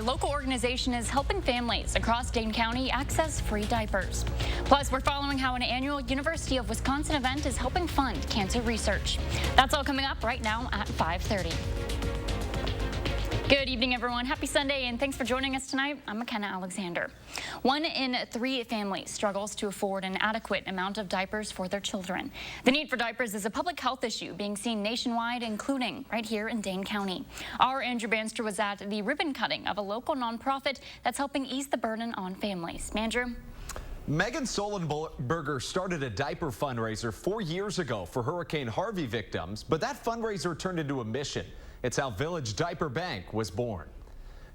local organization is helping families across Dane County access free diapers. Plus, we're following how an annual University of Wisconsin event is helping fund cancer research. That's all coming up right now at 5:30. Good evening, everyone. Happy Sunday, and thanks for joining us tonight. I'm McKenna Alexander. 1 in 3 families struggles to afford an adequate amount of diapers for their children. The need for diapers is a public health issue being seen nationwide, including right here in Dane County. Our Andrew Banster was at the ribbon cutting of a local nonprofit that's helping ease the burden on families. Andrew? Megan Solenberger started a diaper fundraiser 4 years ago for Hurricane Harvey victims, but that fundraiser turned into a mission. It's how Village Diaper Bank was born.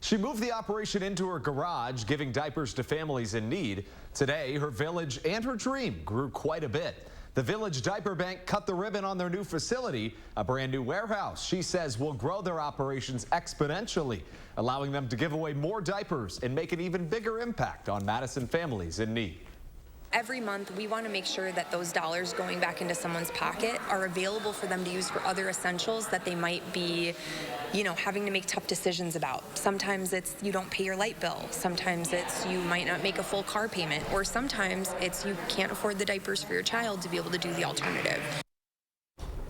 She moved the operation into her garage, giving diapers to families in need. Today, her village and her dream grew quite a bit. The Village Diaper Bank cut the ribbon on their new facility, a brand new warehouse. She says will grow their operations exponentially, allowing them to give away more diapers and make an even bigger impact on Madison families in need. Every month, we want to make sure that those dollars going back into someone's pocket are available for them to use for other essentials that they might be, having to make tough decisions about. Sometimes it's you don't pay your light bill. Sometimes it's you might not make a full car payment. Or sometimes it's you can't afford the diapers for your child to be able to do the alternative.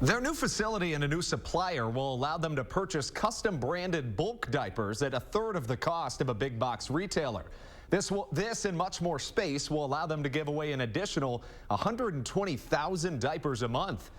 Their new facility and a new supplier will allow them to purchase custom branded bulk diapers at 1/3 of the cost of a big box retailer. This and much more space will allow them to give away an additional 120,000 diapers a month.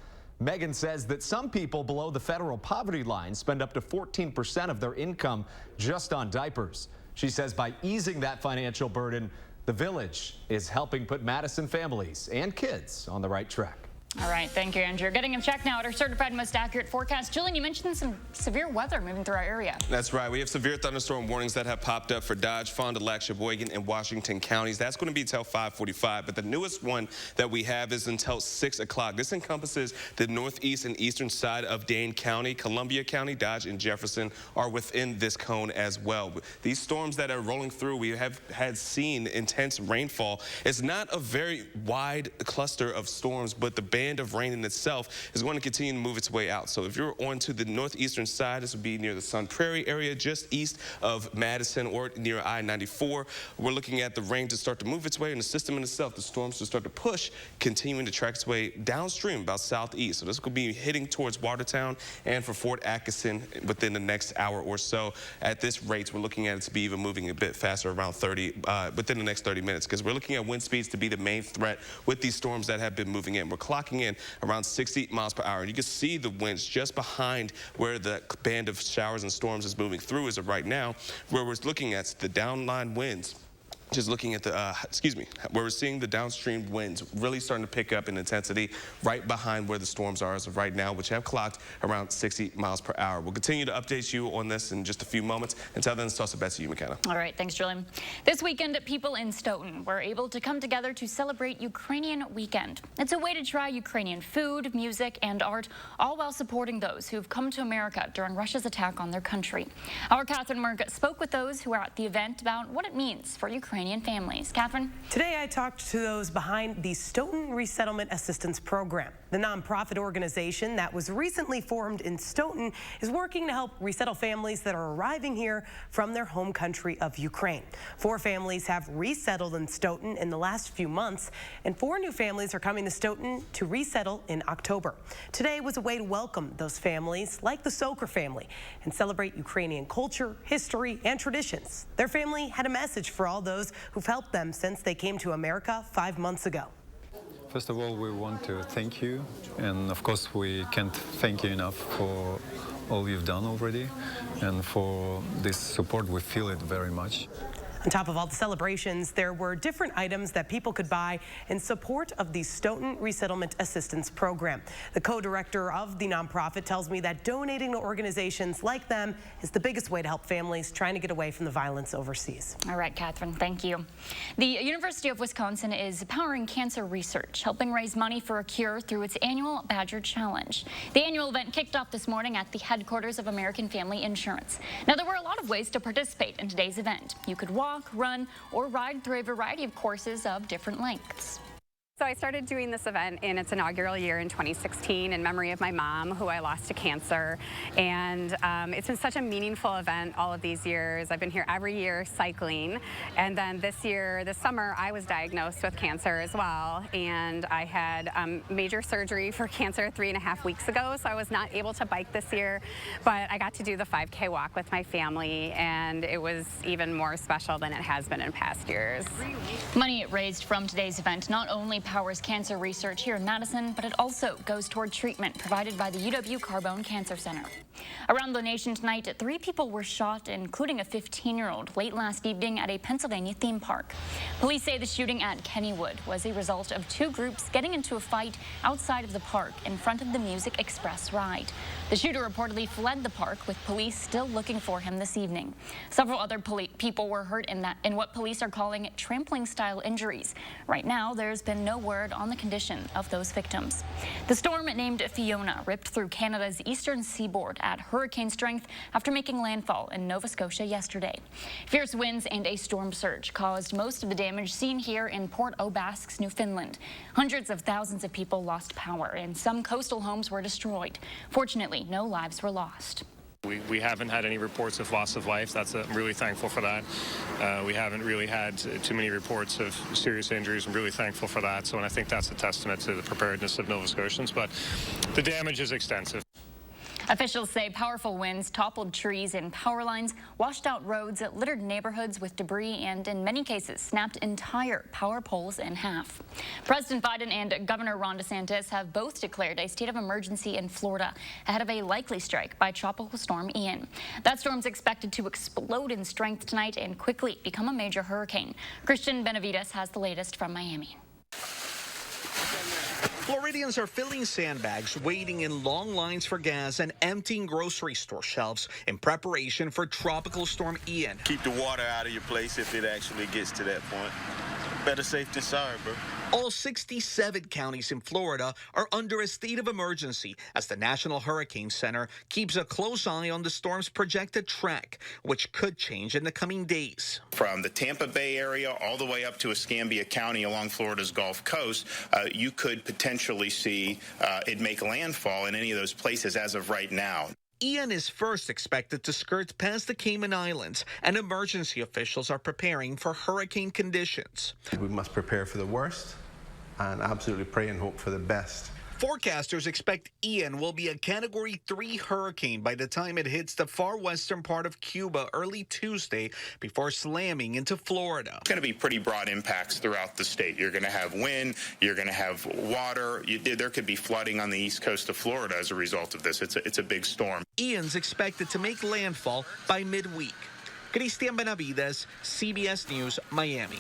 Megan says that some people below the federal poverty line spend up to 14% of their income just on diapers. She says by easing that financial burden, the village is helping put Madison families and kids on the right track. All right, thank you, Andrew. Getting a check now at our certified most accurate forecast. Julian, you mentioned some severe weather moving through our area. That's right. We have severe thunderstorm warnings that have popped up for Dodge, Fond du Lac, Sheboygan, and Washington counties. That's going to be until 5:45, but the newest one that we have is until 6 o'clock. This encompasses the northeast and eastern side of Dane County. Columbia County, Dodge, and Jefferson are within this cone as well. These storms that are rolling through, we have seen intense rainfall. It's not a very wide cluster of storms, but the band of rain in itself is going to continue to move its way out. So if you're on to the northeastern side, this would be near the Sun Prairie area, just east of Madison or near I-94. We're looking at the rain to start to move its way in the system in itself. The storms to start to push, continuing to track its way downstream about southeast. So this could be heading towards Watertown and for Fort Atkinson within the next hour or so. At this rate, we're looking at it to be even moving a bit faster, around 30 within the next 30 minutes, because we're looking at wind speeds to be the main threat with these storms that have been moving in. We're clocking in around 60 miles per hour. And you can see the winds just behind where the band of showers and storms is moving through as of right now, where we're looking at the downline winds. Just looking at the, where we're seeing the downstream winds really starting to pick up in intensity right behind where the storms are as of right now, which have clocked around 60 miles per hour. We'll continue to update you on this in just a few moments. Until then, let's toss it back to you, McKenna. All right, thanks, Julian. This weekend, people in Stoughton were able to come together to celebrate Ukrainian Weekend. It's a way to try Ukrainian food, music, and art, all while supporting those who've come to America during Russia's attack on their country. Our Catherine Merck spoke with those who were at the event about what it means for Ukrainian families. Catherine? Today I talked to those behind the Stoughton Resettlement Assistance Program. The nonprofit organization that was recently formed in Stoughton is working to help resettle families that are arriving here from their home country of Ukraine. 4 families have resettled in Stoughton in the last few months, and 4 new families are coming to Stoughton to resettle in October. Today was a way to welcome those families, like the Soker family, and celebrate Ukrainian culture, history, and traditions. Their family had a message for all those who've helped them since they came to America 5 months ago. First of all, we want to thank you, and of course we can't thank you enough for all you've done already, and for this support. We feel it very much. On top of all the celebrations, there were different items that people could buy in support of the Stoughton Resettlement Assistance Program. The co-director of the nonprofit tells me that donating to organizations like them is the biggest way to help families trying to get away from the violence overseas. All right, Catherine, thank you. The University of Wisconsin is powering cancer research, helping raise money for a cure through its annual Badger Challenge. The annual event kicked off this morning at the headquarters of American Family Insurance. Now, there were a lot of ways to participate in today's event. You could walk, run, or ride through a variety of courses of different lengths. So I started doing this event in its inaugural year in 2016 in memory of my mom, who I lost to cancer. And it's been such a meaningful event all of these years. I've been here every year cycling. And then this summer, I was diagnosed with cancer as well. And I had major surgery for cancer 3.5 weeks ago, so I was not able to bike this year. But I got to do the 5K walk with my family, and it was even more special than it has been in past years. Money raised from today's event not only powers cancer research here in Madison, but it also goes toward treatment provided by the UW Carbone Cancer Center. Around the nation tonight, 3 people were shot, including a 15-year-old, late last evening at a Pennsylvania theme park. Police say the shooting at Kennywood was a result of 2 groups getting into a fight outside of the park in front of the Music Express ride. The shooter reportedly fled the park, with police still looking for him this evening. Several other people were hurt in what police are calling trampling-style injuries. Right now, there's been no word on the condition of those victims. The storm named Fiona ripped through Canada's eastern seaboard at hurricane strength after making landfall in Nova Scotia yesterday. Fierce winds and a storm surge caused most of the damage seen here in Port aux Basques, Newfoundland. Hundreds of thousands of people lost power, and some coastal homes were destroyed. Fortunately, no lives were lost. We haven't had any reports of loss of life. I'm really thankful for that. We haven't really had too many reports of serious injuries. I'm really thankful for that. So, and I think that's a testament to the preparedness of Nova Scotians. But the damage is extensive. Officials say powerful winds toppled trees and power lines, washed out roads, littered neighborhoods with debris, and in many cases snapped entire power poles in half. President Biden and Governor Ron DeSantis have both declared a state of emergency in Florida ahead of a likely strike by Tropical Storm Ian. That storm's expected to explode in strength tonight and quickly become a major hurricane. Christian Benavides has the latest from Miami. Floridians are filling sandbags, waiting in long lines for gas, and emptying grocery store shelves in preparation for Tropical Storm Ian. Keep the water out of your place if it actually gets to that point. Better safe than sorry, bro. All 67 counties in Florida are under a state of emergency as the National Hurricane Center keeps a close eye on the storm's projected track, which could change in the coming days. From the Tampa Bay area all the way up to Escambia County along Florida's Gulf Coast, you could potentially see it make landfall in any of those places as of right now. Ian is first expected to skirt past the Cayman Islands, and emergency officials are preparing for hurricane conditions. We must prepare for the worst and absolutely pray and hope for the best. Forecasters expect Ian will be a Category 3 hurricane by the time it hits the far western part of Cuba early Tuesday before slamming into Florida. It's going to be pretty broad impacts throughout the state. You're going to have wind, you're going to have water. There could be flooding on the east coast of Florida as a result of this. It's a big storm. Ian's expected to make landfall by midweek. Christian Benavides, CBS News, Miami.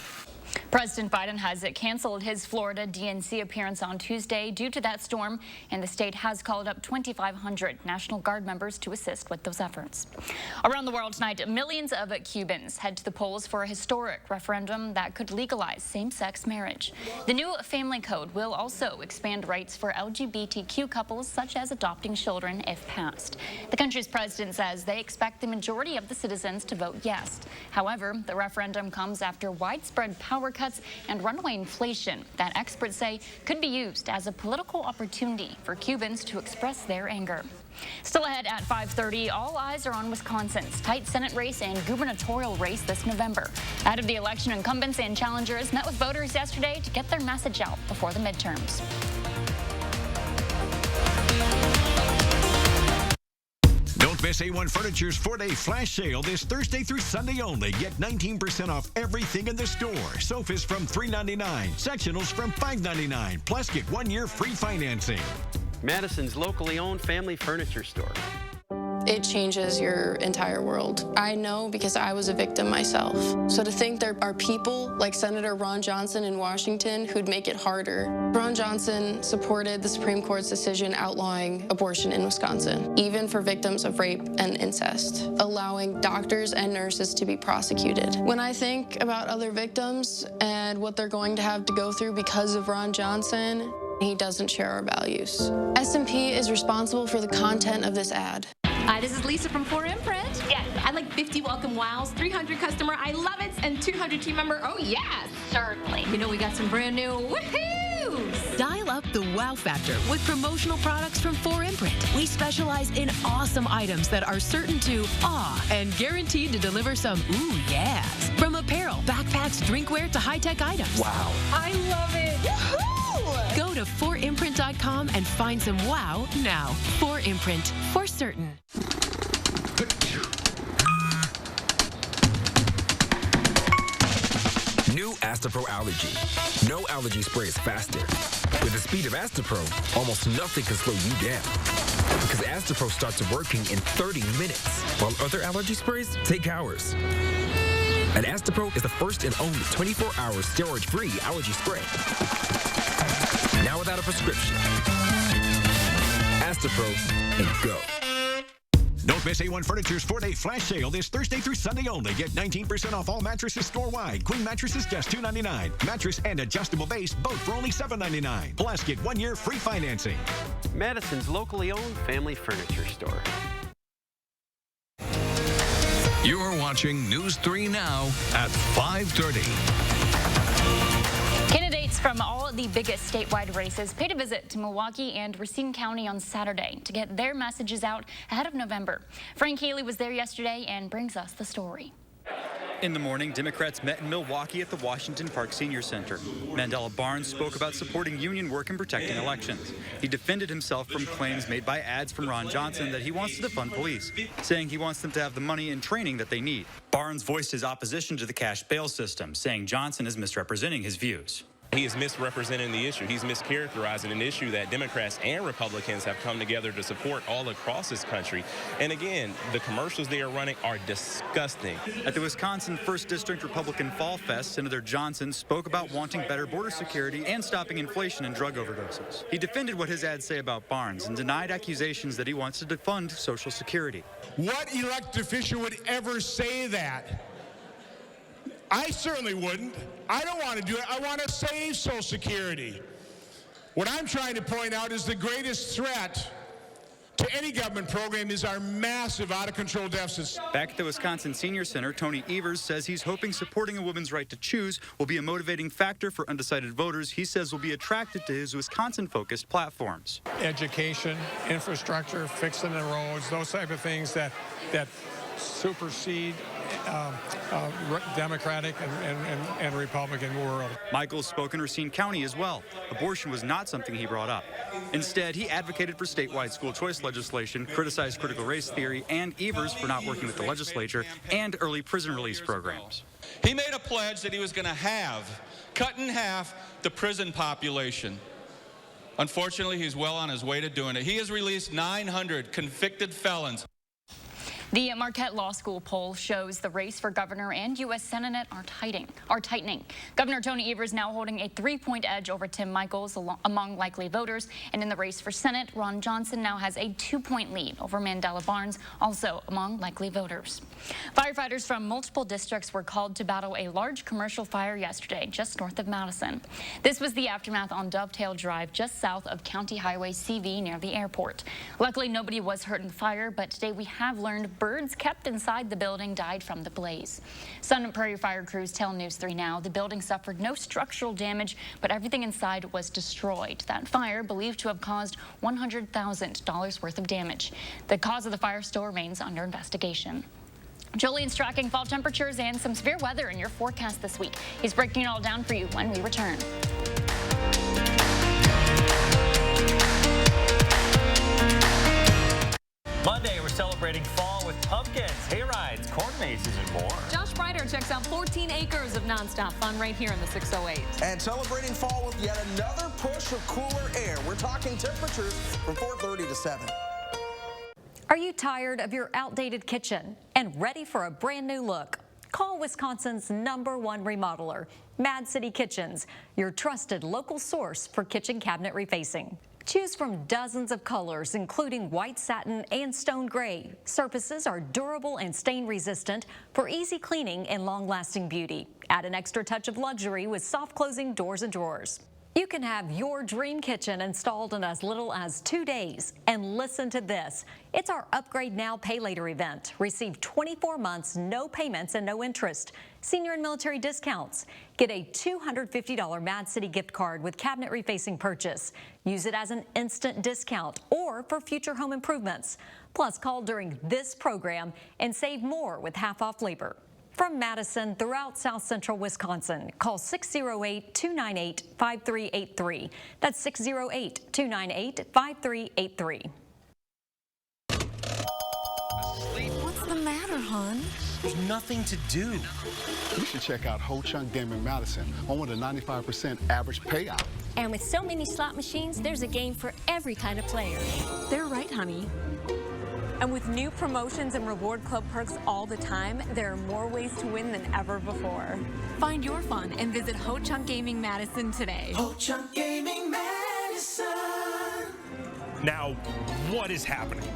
President Biden has canceled his Florida DNC appearance on Tuesday due to that storm, and the state has called up 2,500 National Guard members to assist with those efforts. Around the world tonight, millions of Cubans head to the polls for a historic referendum that could legalize same-sex marriage. The new family code will also expand rights for LGBTQ couples, such as adopting children, if passed. The country's president says they expect the majority of the citizens to vote yes. However, the referendum comes after widespread power cuts and runaway inflation that experts say could be used as a political opportunity for Cubans to express their anger. Still ahead at 5:30, all eyes are on Wisconsin's tight Senate race and gubernatorial race this November. Ahead of the election, incumbents and challengers met with voters yesterday to get their message out before the midterms. Don't miss A1 Furniture's 4-day flash sale this Thursday through Sunday only. Get 19% off everything in the store. Sofas from $3.99, sectionals from $5.99. Plus, get 1 year free financing. Madison's locally owned family furniture store. It changes your entire world. I know because I was a victim myself. So to think there are people like Senator Ron Johnson in Washington who'd make it harder. Ron Johnson supported the Supreme Court's decision outlawing abortion in Wisconsin, even for victims of rape and incest, allowing doctors and nurses to be prosecuted. When I think about other victims and what they're going to have to go through because of Ron Johnson, he doesn't share our values. S&P is responsible for the content of this ad. Hi, this is Lisa from 4Imprint. Yes. I like 50 welcome wows, 300 customer, I love it, and 200 team member, oh yes. Certainly. You know we got some brand new, woohoo! choose. Dial up the wow factor with promotional products from 4imprint. We specialize in awesome items that are certain to awe and guaranteed to deliver some ooh yes. From apparel, backpacks, drinkware to high-tech items. Wow. I love it. Woohoo! Go to 4imprint.com and find some wow now. 4imprint, for certain. New Astapro Allergy. No allergy spray is faster. With the speed of Astapro, almost nothing can slow you down. Because Astapro starts working in 30 minutes, while other allergy sprays take hours. And Astapro is the first and only 24-hour steroid-free allergy spray. Now without a prescription. Astapro and go. Don't miss A1 Furniture's 4-day flash sale this Thursday through Sunday only. Get 19% off all mattresses store-wide. Queen mattresses just $2.99. Mattress and adjustable base both for only $7.99. Plus, get 1 year free financing. Madison's locally owned family furniture store. You're watching News 3 Now at 5:30. Candidates from all the biggest statewide races paid a visit to Milwaukee and Racine County on Saturday to get their messages out ahead of November. Frank Healy was there yesterday and brings us the story. In the morning, Democrats met in Milwaukee at the Washington Park Senior Center. Mandela Barnes spoke about supporting union work and protecting elections. He defended himself from claims made by ads from Ron Johnson that he wants to defund police, saying he wants them to have the money and training that they need. Barnes voiced his opposition to the cash bail system, saying Johnson is misrepresenting his views. He is misrepresenting the issue. He's mischaracterizing an issue that Democrats and Republicans have come together to support all across this country. And again, the commercials they are running are disgusting. At the Wisconsin 1st District Republican Fall Fest, Senator Johnson spoke about wanting better border security and stopping inflation and drug overdoses. He defended what his ads say about Barnes and denied accusations that he wants to defund Social Security. What elected official would ever say that? I certainly wouldn't. I don't want to do it. I want to save Social Security. What I'm trying to point out is the greatest threat to any government program is our massive out-of-control deficits. Back at the Wisconsin Senior Center, Tony Evers says he's hoping supporting a woman's right to choose will be a motivating factor for undecided voters he says will be attracted to his Wisconsin-focused platforms. Education, infrastructure, fixing the roads, those type of things that supersede Democratic and Republican world. Michael spoke in Racine County as well. Abortion was not something he brought up. Instead, he advocated for statewide school choice legislation, criticized critical race theory, and Evers for not working with the legislature, and early prison release programs. He made a pledge that he was going to cut in half the prison population. Unfortunately, he's well on his way to doing it. He has released 900 convicted felons. The Marquette Law School poll shows the race for governor and U.S. Senate are tightening. Governor Tony Evers now holding a 3-point edge over Tim Michels among likely voters. And in the race for Senate, Ron Johnson now has a 2-point lead over Mandela Barnes, also among likely voters. Firefighters from multiple districts were called to battle a large commercial fire yesterday just north of Madison. This was the aftermath on Dovetail Drive just south of County Highway CV near the airport. Luckily, nobody was hurt in the fire, but today we have learned birds kept inside the building died from the blaze. Sun Prairie fire crews tell News 3 Now the building suffered no structural damage, but everything inside was destroyed. That fire believed to have caused $100,000 worth of damage. The cause of the fire still remains under investigation. Julian's tracking fall temperatures and some severe weather in your forecast this week. He's breaking it all down for you when we return. Monday, we're celebrating fall with pumpkins, hay rides, corn mazes, and more. Josh Breider checks out 14 acres of nonstop fun right here in the 608. And celebrating fall with yet another push of cooler air. We're talking temperatures from 4:30 to 7. Are you tired of your outdated kitchen and ready for a brand new look? Call Wisconsin's #1 remodeler, Mad City Kitchens, your trusted local source for kitchen cabinet refacing. Choose from dozens of colors, including white satin and stone gray. Surfaces are durable and stain resistant for easy cleaning and long-lasting beauty. Add an extra touch of luxury with soft closing doors and drawers. You can have your dream kitchen installed in as little as 2 days. And listen to this. It's our Upgrade Now, Pay Later event. Receive 24 months, no payments and no interest. Senior and military discounts. Get a $250 Mad City gift card with cabinet refacing purchase. Use it as an instant discount or for future home improvements. Plus, call during this program and save more with half-off labor. From Madison throughout South Central Wisconsin, call 608-298-5383. That's 608-298-5383. What's the matter, hon? There's nothing to do. You should check out Whole Chunk Gaming Madison, home with a 95% average payout. And with so many slot machines, there's a game for every kind of player. They're right, honey. And with new promotions and reward club perks all the time, there are more ways to win than ever before. Find your fun and visit Ho Chunk Gaming Madison today. Ho Chunk Gaming Madison. Now, what is happening?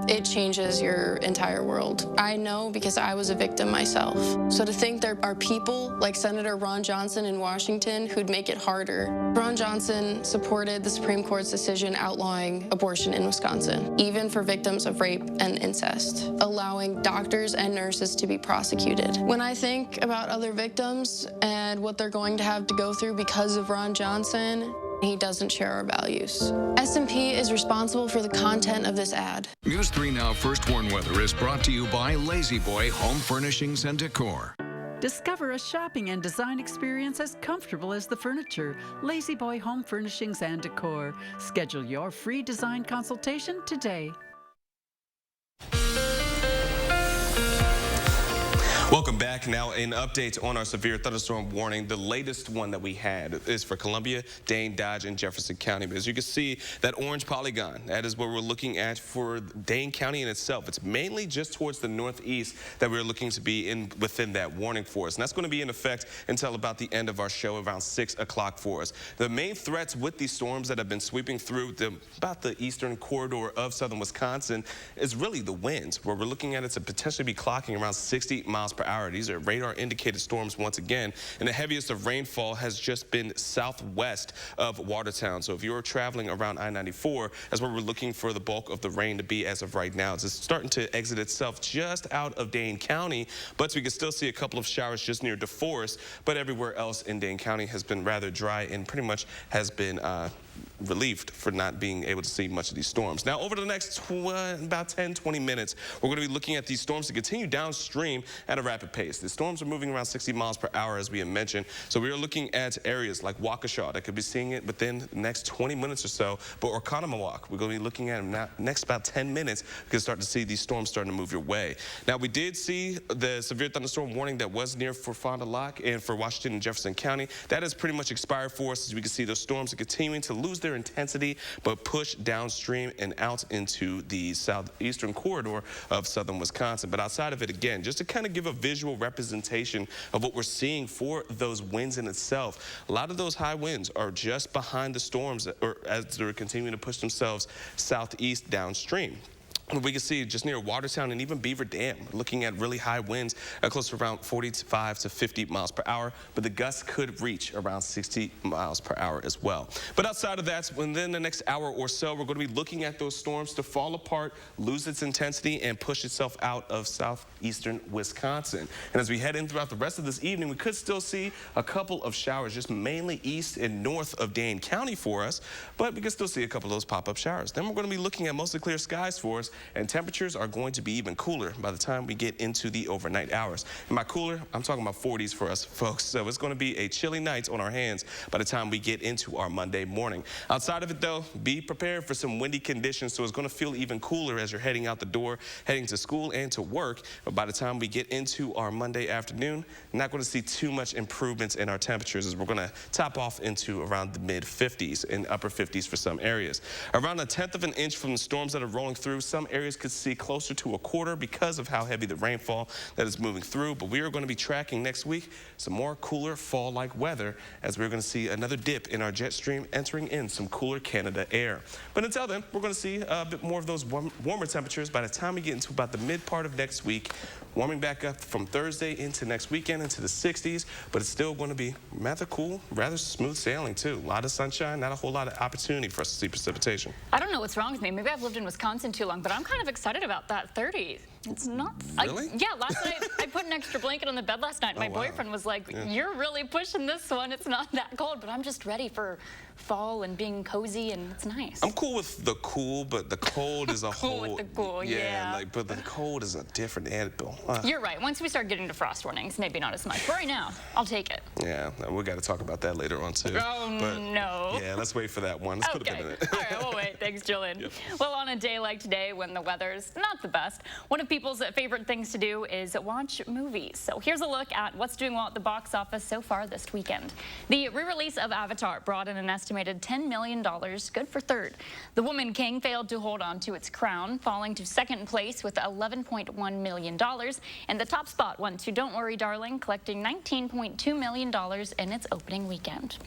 It changes your entire world. I know because I was a victim myself. So to think there are people like Senator Ron Johnson in Washington who'd make it harder. Ron Johnson supported the Supreme Court's decision outlawing abortion in Wisconsin, even for victims of rape and incest, allowing doctors and nurses to be prosecuted. When I think about other victims and what they're going to have to go through because of Ron Johnson, he doesn't share our values. S&P is responsible for the content of this ad. News 3 Now First Warn Weather is brought to you by Lazy Boy Home Furnishings and Decor. Discover a shopping and design experience as comfortable as the furniture. Lazy Boy Home Furnishings and Decor. Schedule your free design consultation today. Welcome back. Now, an update on our severe thunderstorm warning. The latest one that we had is for Columbia, Dane, Dodge, and Jefferson County. But as you can see, that orange polygon, that is what we're looking at for Dane County in itself. It's mainly just towards the northeast that we're looking to be within that warning for us. And that's going to be in effect until about the end of our show, around 6 o'clock for us. The main threats with these storms that have been sweeping through about the eastern corridor of southern Wisconsin is really the winds, where we're looking at it to potentially be clocking around 60 miles per hour. These are radar indicated storms once again, and the heaviest of rainfall has just been southwest of Watertown. So if you're traveling around I-94, that's where we're looking for the bulk of the rain to be as of right now. It's starting to exit itself just out of Dane County, but we can still see a couple of showers just near DeForest, but everywhere else in Dane County has been rather dry and pretty much has been relieved for not being able to see much of these storms. Now, over the next about 10-20 minutes, we're going to be looking at these storms to continue downstream at a rapid pace. The storms are moving around 60 miles per hour, as we had mentioned. So we are looking at areas like Waukesha that could be seeing it within the next 20 minutes or so. But Oconomowoc, we're going to be looking at them now, next about 10 minutes. We can start to see these storms starting to move your way. Now, we did see the severe thunderstorm warning that was near for Fond du Lac and for Washington and Jefferson County. That has pretty much expired for us, as we can see those storms are continuing to lose their intensity, but push downstream and out into the southeastern corridor of southern Wisconsin. But outside of it, again, just to kind of give a visual representation of what we're seeing for those winds in itself, a lot of those high winds are just behind the storms, or as they're continuing to push themselves southeast downstream. We can see just near Watertown and even Beaver Dam, looking at really high winds close to around 45 to 50 miles per hour, but the gusts could reach around 60 miles per hour as well. But outside of that, within the next hour or so, we're going to be looking at those storms to fall apart, lose its intensity, and push itself out of southeastern Wisconsin. And as we head in throughout the rest of this evening, we could still see a couple of showers, just mainly east and north of Dane County for us, but we can still see a couple of those pop-up showers. Then we're going to be looking at mostly clear skies for us, and temperatures are going to be even cooler by the time we get into the overnight hours. And by cooler, I'm talking about 40s for us folks. So it's going to be a chilly night on our hands by the time we get into our Monday morning. Outside of it, though, be prepared for some windy conditions. So it's going to feel even cooler as you're heading out the door, heading to school and to work. But by the time we get into our Monday afternoon, not going to see too much improvements in our temperatures, as we're going to top off into around the mid 50s and upper 50s for some areas. Around 1/10 of an inch from the storms that are rolling through, some areas could see closer to 1/4 because of how heavy the rainfall that is moving through. But we are going to be tracking next week some more cooler fall-like weather, as we're going to see another dip in our jet stream, entering in some cooler Canada air. But until then, we're going to see a bit more of those warmer temperatures by the time we get into about the mid part of next week. warming back up from Thursday into next weekend into the 60s, but it's still going to be rather cool, rather smooth sailing too. A lot of sunshine, not a whole lot of opportunity for us to see precipitation. I don't know what's wrong with me. Maybe I've lived in Wisconsin too long, but I'm kind of excited about that 30. It's not. Really? Yeah, last night I put an extra blanket on the bed last night. And my boyfriend was like, "You're really pushing this one. It's not that cold," but I'm just ready for fall and being cozy, and it's nice. I'm cool with the cool, but the cold is a Cool with the cool, yeah. like, but the cold is a different animal. You're right. Once we start getting to frost warnings, maybe not as much. But right now, I'll take it. Yeah, we got to talk about that later on too. Oh, but, no. Yeah, let's wait for that one. Let's put a pin in it. All right, we'll wait. Thanks, Jillian. Yep. Well, on a day like today, when the weather's not the best, one of people's favorite things to do is watch movies. So here's a look at what's doing well at the box office so far this weekend. The re-release of Avatar brought in an estimated $10 million, good for third. The Woman King failed to hold on to its crown, falling to second place with $11.1 million. And the top spot went to Don't Worry, Darling, collecting $19.2 million in its opening weekend.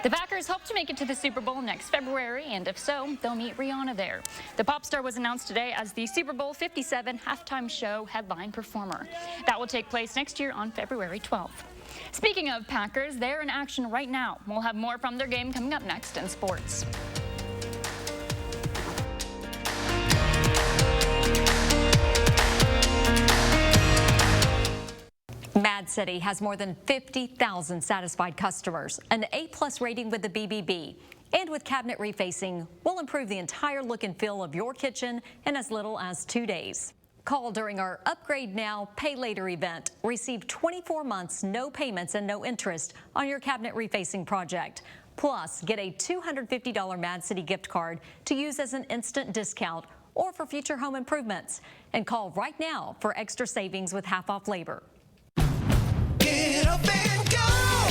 The Packers hope to make it to the Super Bowl next February, and if so, they'll meet Rihanna there. The pop star was announced today as the Super Bowl 57 halftime show headline performer. That will take place next year on February 12th. Speaking of Packers, they're in action right now. We'll have more from their game coming up next in sports. Mad City has more than 50,000 satisfied customers, an A+ rating with the BBB. And with cabinet refacing, we'll improve the entire look and feel of your kitchen in as little as 2 days. Call during our Upgrade Now, Pay Later event. Receive 24 months, no payments and no interest on your cabinet refacing project. Plus, get a $250 Mad City gift card to use as an instant discount or for future home improvements. And call right now for extra savings with half-off labor. Get up and go!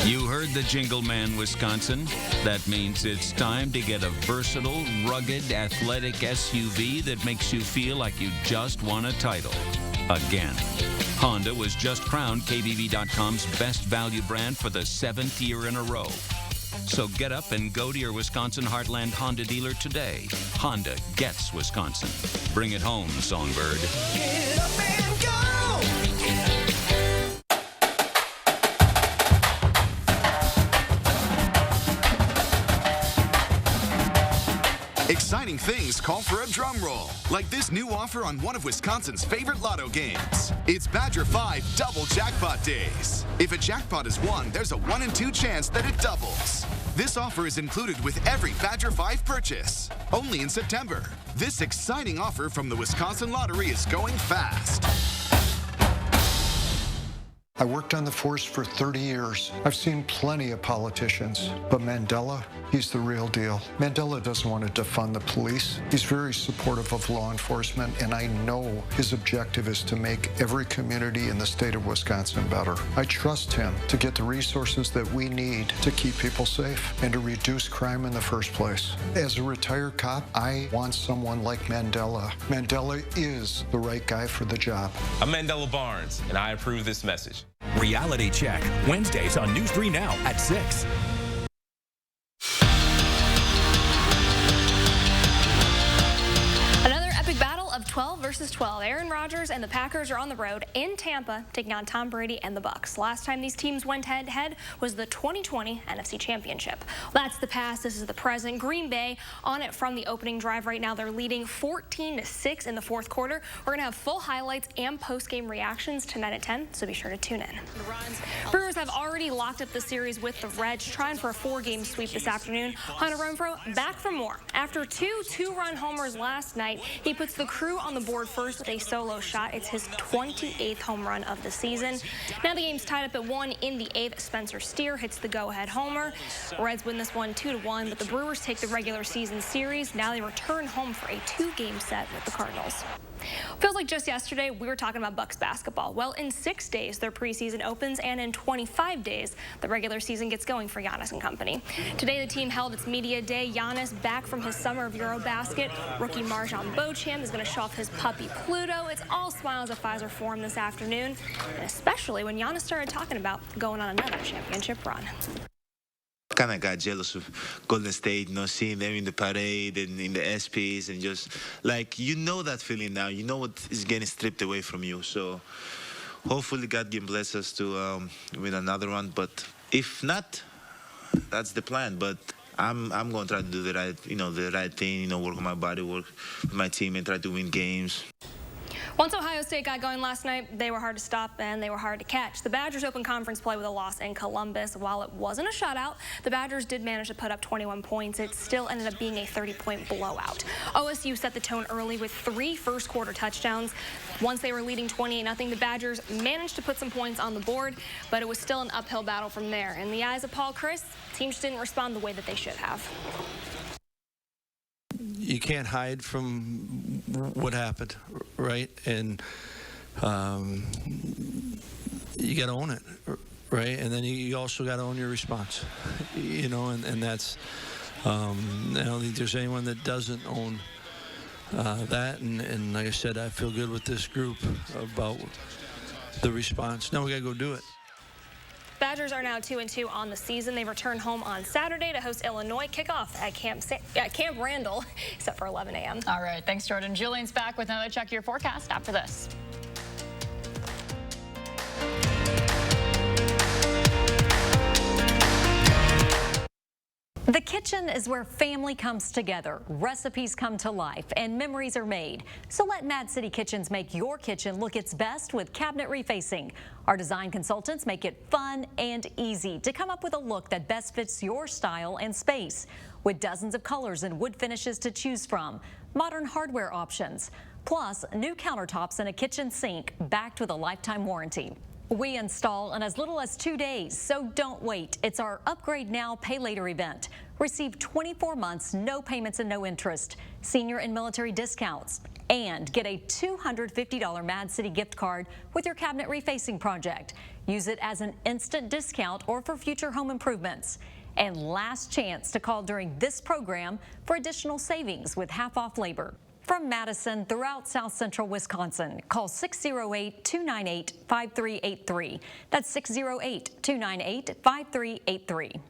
You heard the jingle, man, Wisconsin. That means it's time to get a versatile, rugged, athletic SUV that makes you feel like you just won a title. Again. Honda was just crowned KBB.com's best value brand for the 7th year in a row. So get up and go to your Wisconsin Heartland Honda dealer today. Honda gets Wisconsin. Bring it home, Songbird. Get up and go! Exciting things call for a drum roll, like this new offer on one of Wisconsin's favorite lotto games. It's Badger 5 Double Jackpot Days. If a jackpot is won, there's a 1 in 2 chance that it doubles. This offer is included with every Badger 5 purchase, only in September. This exciting offer from the Wisconsin Lottery is going fast. I worked on the force for 30 years. I've seen plenty of politicians, but Mandela, he's the real deal. Mandela doesn't want to defund the police. He's very supportive of law enforcement, and I know his objective is to make every community in the state of Wisconsin better. I trust him to get the resources that we need to keep people safe and to reduce crime in the first place. As a retired cop, I want someone like Mandela. Mandela is the right guy for the job. I'm Mandela Barnes, and I approve this message. Reality Check, Wednesdays on News 3 Now at 6. Another epic battle of 12 versus 12. Aaron Rodgers and the Packers are on the road in Tampa, taking on Tom Brady and the Bucs. Last time these teams went head-to-head was the 2020 NFC Championship. That's the past. This is the present. Green Bay on it from the opening drive right now. They're leading 14-6 in the fourth quarter. We're going to have full highlights and post-game reactions tonight at 10, so be sure to tune in. Brewers have already locked up the series with the Reds, trying for a 4-game sweep this afternoon. Hunter Renfroe back for more. After two-run homers last night, he puts the Crew on the board first with a solo shot. It's his 28th home run of the season. Now the game's tied up at 1 in the 8th. Spencer Steer hits the go-ahead homer. Reds win this one 2-1, but the Brewers take the regular season series. Now they return home for a 2-game set with the Cardinals. Feels like just yesterday we were talking about Bucs basketball. Well, in 6 days their preseason opens, and in 25 days the regular season gets going for Giannis and company. Today the team held its media day. Giannis back from his summer of Eurobasket. Rookie Marjon Beauchamp is going to show off his puppy Pluto. It's all smiles at Pfizer Forum this afternoon, and especially when Giannis started talking about going on another championship run. Kind of got jealous of Golden State, seeing them in the parade and in the SPs, and just like, that feeling now. You know what is getting stripped away from you. So hopefully God can bless us to win another one. But if not, that's the plan. But I'm going to try to do the right thing, work on my body, work with my team, and try to win games. Once Ohio State got going last night, they were hard to stop and they were hard to catch. The Badgers opened conference play with a loss in Columbus. While it wasn't a shutout, the Badgers did manage to put up 21 points. It still ended up being a 30-point blowout. OSU set the tone early with 3 first-quarter touchdowns. Once they were leading 28-0, the Badgers managed to put some points on the board, but it was still an uphill battle from there. In the eyes of Paul Chryst, teams just didn't respond the way that they should have. You can't hide from what happened, right? And you got to own it, right? And then you also got to own your response, and that's, I don't think there's anyone that doesn't own that. And like I said, I feel good with this group about the response. Now we got to go do it. Badgers are now 2-2 on the season. They return home on Saturday to host Illinois. Kickoff at Camp Randall, except for 11 a.m. All right, thanks, Jordan. Julian's back with another Check Your Forecast after this. The kitchen is where family comes together, recipes come to life, and memories are made. So let Mad City Kitchens make your kitchen look its best with cabinet refacing. Our design consultants make it fun and easy to come up with a look that best fits your style and space. With dozens of colors and wood finishes to choose from, modern hardware options, plus new countertops and a kitchen sink backed with a lifetime warranty. We install in as little as 2 days, so don't wait. It's our Upgrade Now, Pay Later event. Receive 24 months, no payments and no interest, senior and military discounts, and get a $250 Mad City gift card with your cabinet refacing project. Use it as an instant discount or for future home improvements. And last chance to call during this program for additional savings with half-off labor. From Madison throughout South Central Wisconsin, call 608-298-5383. That's 608-298-5383.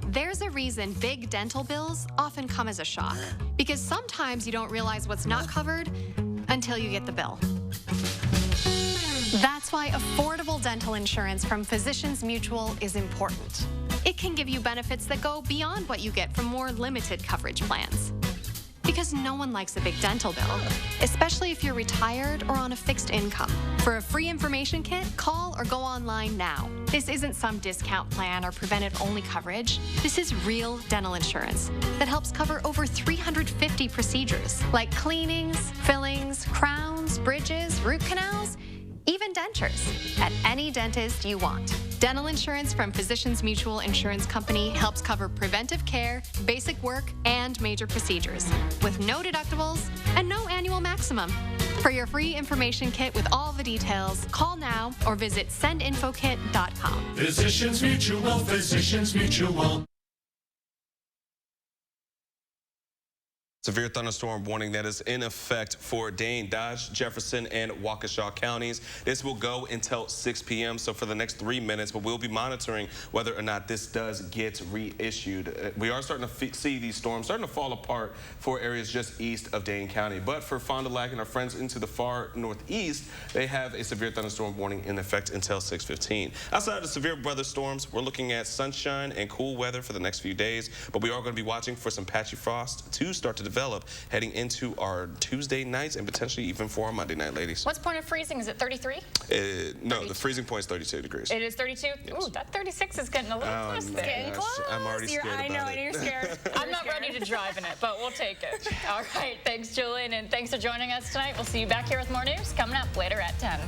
There's a reason big dental bills often come as a shock, because sometimes you don't realize what's not covered until you get the bill. That's why affordable dental insurance from Physicians Mutual is important. It can give you benefits that go beyond what you get from more limited coverage plans. Because no one likes a big dental bill, especially if you're retired or on a fixed income. For a free information kit, call or go online now. This isn't some discount plan or preventive-only coverage. This is real dental insurance that helps cover over 350 procedures, like cleanings, fillings, crowns, bridges, root canals, even dentures, at any dentist you want. Dental insurance from Physicians Mutual Insurance Company helps cover preventive care, basic work, and major procedures, with no deductibles and no annual maximum. For your free information kit with all the details, call now or visit sendinfokit.com. Physicians Mutual, Physicians Mutual. Severe thunderstorm warning that is in effect for Dane, Dodge, Jefferson, and Waukesha counties. This will go until 6 p.m. So for the next 3 minutes, but we'll be monitoring whether or not this does get reissued. We are starting to see these storms starting to fall apart for areas just east of Dane County. But for Fond du Lac and our friends into the far northeast, they have a severe thunderstorm warning in effect until 6:15. Outside of the severe weather storms, we're looking at sunshine and cool weather for the next few days, but we are going to be watching for some patchy frost to start to develop heading into our Tuesday nights and potentially even for our Monday night, ladies. What's point of freezing? Is it 33? No, the freezing point is 32 degrees. It is 32? Yes. Ooh, that 36 is getting a little close there. Getting close. I'm already scared about it. I know, you're scared. I'm not ready to drive in it, but we'll take it. All right, thanks, Julian, and thanks for joining us tonight. We'll see you back here with more news coming up later at 10.